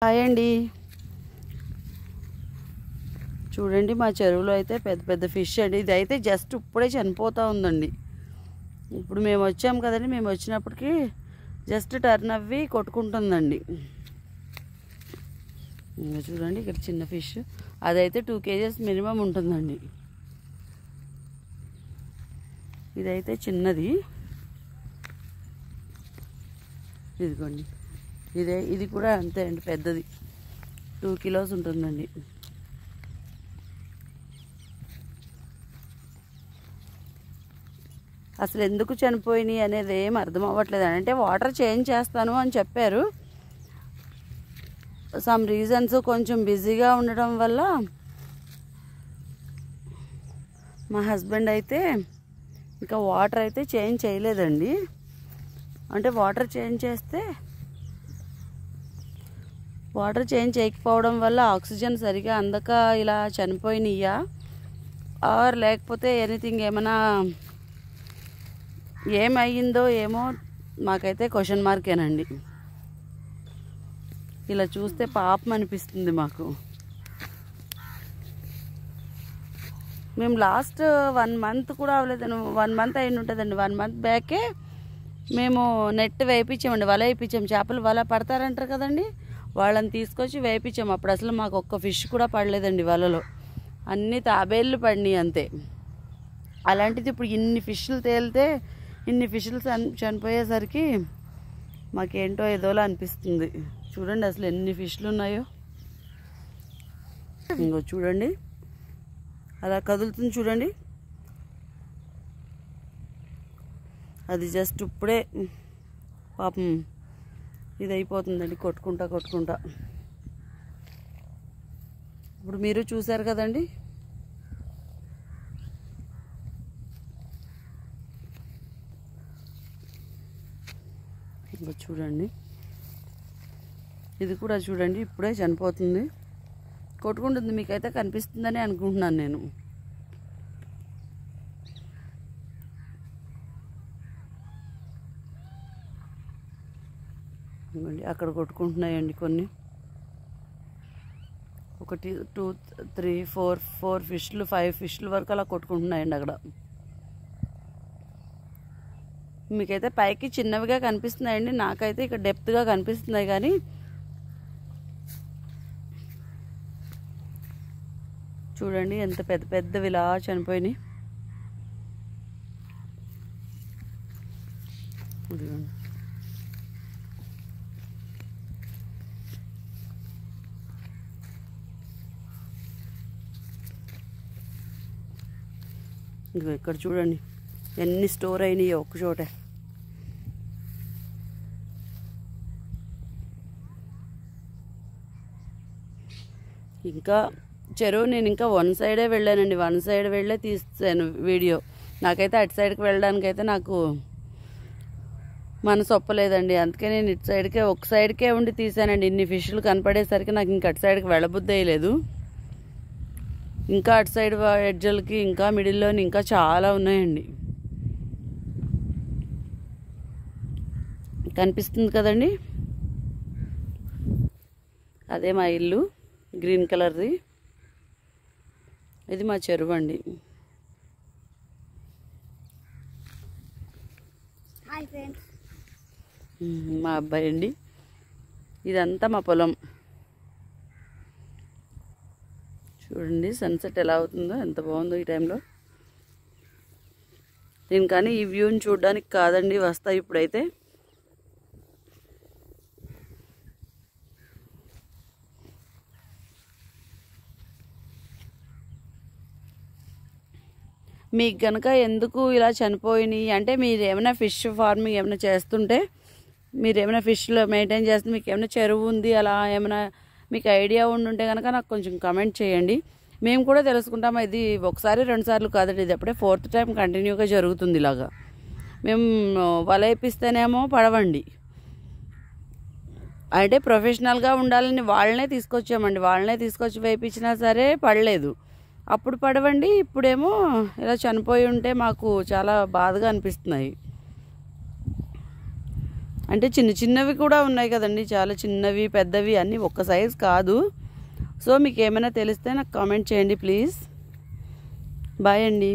Hi అండి. చూడండి మా చెరువులో అయితే పెద్ద పెద్ద ఫిష్ అండి. ఇది అయితే జస్ట్ ఇప్పుడే చనిపోతూ ఉందండి. ఇప్పుడు మేము వచ్చాము కదండి, మేము వచ్చినప్పటికి జస్ట్ టర్న్ అవ్వి కొట్టుకుంటుందండి. చూడండి ఇక్కడ చిన్న ఫిష్, అదైతే 2 kgs మినిమం ఉంటుందండి. ఇదైతే చిన్నది, ఇదిగోండి. ఇది కూడా అంతే అండి, పెద్దది 2 kilos ఉంటుందండి. అసలు ఎందుకు చనిపోయినాయి అనేది ఏం అర్థం అవ్వట్లేదు. అంటే వాటర్ చేంజ్ చేస్తాను అని చెప్పారు. సమ్ రీజన్స్ కొంచెం బిజీగా ఉండడం వల్ల మా హస్బెండ్ అయితే ఇంకా వాటర్ అయితే చేంజ్ చేయలేదండి. అంటే వాటర్ చేంజ్ చేయకపోవడం వల్ల ఆక్సిజన్ సరిగా అందక ఇలా చనిపోయినాయా, ఆర్ లేకపోతే ఎనీథింగ్ ఏమయ్యిందో ఏమో, మాకైతే క్వశ్చన్ మార్కేనండి. ఇలా చూస్తే పాపం అనిపిస్తుంది మాకు. మేము లాస్ట్ 1 month కూడా అవ్వలేదండి, 1 month అయింది ఉంటుందండి. 1 month బ్యాకే మేము నెట్ వేయించామండి, వల వేయించాము. చేపలు వల పడతారంటారు కదండి, వాళ్ళని తీసుకొచ్చి వేయించాము. అప్పుడు అసలు మాకు ఒక్క ఫిష్ కూడా పడలేదండి వలలో, అన్ని తాబేళ్ళు పడినాయి అంతే. అలాంటిది ఇప్పుడు ఇన్ని ఫిష్లు తేలితే, ఇన్ని ఫిష్లు చనిపోయేసరికి మాకేంటో ఏదోలా అనిపిస్తుంది. చూడండి అసలు ఎన్ని ఫిష్లు ఉన్నాయో. ఇంకో చూడండి అలా కదులుతుంది చూడండి. అది జస్ట్ ఇప్పుడే పాపం ఇది అయిపోతుందండి, కొట్టుకుంటా. ఇప్పుడు మీరు చూసారు కదండి. ఇంకా చూడండి ఇది కూడా చూడండి, ఇప్పుడే చనిపోతుంది, కొట్టుకుంటుంది. మీకైతే కనిపిస్తుందని అనుకుంటున్నాను నేను. అక్కడ కొట్టుకుంటున్నాయండి కొన్ని, 1 2 3 4 ఫిష్లు 5 ఫిష్ల వరకు అలా కొట్టుకుంటున్నాయండి అక్కడ. మీకైతే పైకి చిన్నవిగా కనిపిస్తున్నాయండి, నాకైతే ఇక్కడ డెప్త్గా కనిపిస్తున్నాయి. కానీ చూడండి ఎంత పెద్ద పెద్దవి ఇలా చనిపోయినాయి. ఇదిగో ఇక్కడ చూడండి ఎన్ని స్టోర్ అయినాయి ఒక్క చోటే. ఇంకా చెరువు నేను ఇంకా 1 సైడే వెళ్ళానండి, 1 సైడ్ వెళ్ళే తీసాను వీడియో. నాకైతే అటు సైడ్కి వెళ్ళడానికైతే నాకు మనసు ఒప్పలేదండి. అందుకే నేను ఇటు సైడ్కే, ఒక సైడ్కే ఉండి తీసానండి. ఇన్ని ఫిష్లు కనపడేసరికి నాకు ఇంకా అటు సైడ్కి వెళ్ళబుద్ధి అయ్యలేదు. ఇంకా అటు సైడ్ ఎడ్జలకి ఇంకా మిడిల్లోని ఇంకా చాలా ఉన్నాయండి. కనిపిస్తుంది కదండి, అదే మా ఇల్లు, గ్రీన్ కలర్ది. ఇది మా చెరువు అండి. మా అబ్బాయి అండి. ఇదంతా మా పొలం. చూడండి సన్సెట్ ఎలా అవుతుందో, ఎంత బాగుందో ఈ టైంలో. నేను కానీ ఈ వ్యూని చూడడానికి కాదండి వస్తా ఇప్పుడైతే. మీకు కనుక ఎందుకు ఇలా చనిపోయినాయి అంటే, మీరు ఏమైనా ఫిష్ ఫార్మింగ్ ఏమైనా చేస్తుంటే, మీరు ఏమైనా ఫిష్లో మెయింటైన్ చేస్తే, మీకు ఏమైనా చెరువు ఉంది అలా ఏమైనా మీకు ఐడియా ఉండుంటే కనుక నాకు కొంచెం కమెంట్ చేయండి. మేము కూడా తెలుసుకుంటాము. ఇది 1 సారి 2 సార్లు కాదండి, ఇది అప్పుడే 4th టైం కంటిన్యూగా జరుగుతుంది ఇలాగా. మేము వల వేపిస్తేనేమో పడవండి, అంటే ప్రొఫెషనల్గా ఉండాలని వాళ్ళనే తీసుకొచ్చామండి. వాళ్ళనే తీసుకొచ్చి వేయించినా సరే పడలేదు. అప్పుడు పడవండి, ఇప్పుడేమో ఇలా చనిపోయి ఉంటే మాకు చాలా బాధగా అనిపిస్తున్నాయి. అంటే చిన్న చిన్నవి కూడా ఉన్నాయి కదండి, చాలా చిన్నవి పెద్దవి అన్నీ ఒక్క సైజ్ కాదు. సో మీకు ఏమైనా తెలిస్తే నాకు కామెంట్ చేయండి ప్లీజ్. బాయ్ అండి.